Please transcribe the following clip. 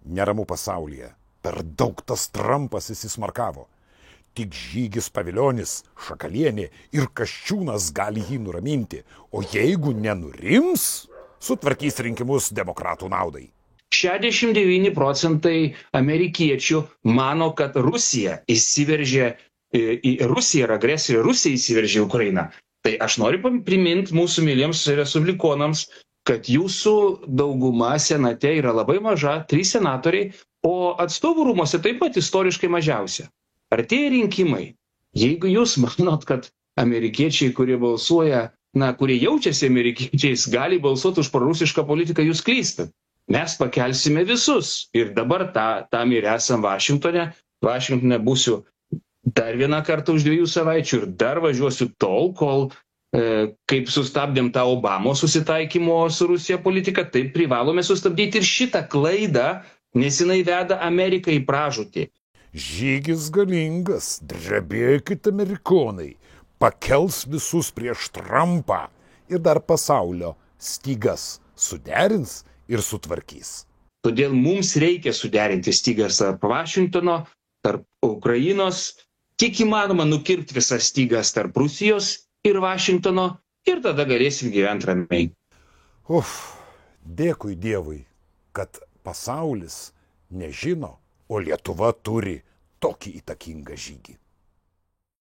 Neramu pasaulyje. Per daug tas Trumpas įsismarkavo. Tik Žygis Pavilionis, Šakalienė ir Kasčiūnas gali jį nuraminti. O jeigu nenurims, sutvarkys rinkimus demokratų naudai. 69% amerikiečių mano, kad Rusija įsiveržė į Rusiją ir agresija Rusija įsiveržė į Ukrainą. Tai aš noriu priminti mūsų myliems respublikonams, kad jūsų dauguma senate yra labai maža, 3 senatoriai, o atstovų rūmose taip pat istoriškai mažiausia. Artėja rinkimai. Jeigu jūs manot, kad amerikiečiai, kurie balsuoja, kurie jaučiasi amerikiečiais, gali balsuoti už prorusišką politiką, jūs klystat. Mes pakelsime visus. Ir dabar tam ir esam Vašingtone. Vašingtone būsiu dar vieną kartą už 2 savaičių ir dar važiuosiu tol, kol kaip sustabdėm tą Obamos susitaikymo su Rusija politiką, taip privalome sustabdyti ir šitą klaidą, nes jinai veda Ameriką į pražūtį. Žygis galingas, drebėkit amerikonai, pakels visus prieš Trumpą ir dar pasaulio stygas suderins ir sutvarkys. Todėl mums reikia suderinti stygas tarp Vašingtono, tarp Ukrainos, kiek įmanoma nukirpti visas stygas tarp Rusijos ir Vašingtono ir tada galėsim gyventi ramiai. Dėkui Dievui, kad pasaulis nežino, o Lietuva turi tokį įtakingą Žygį.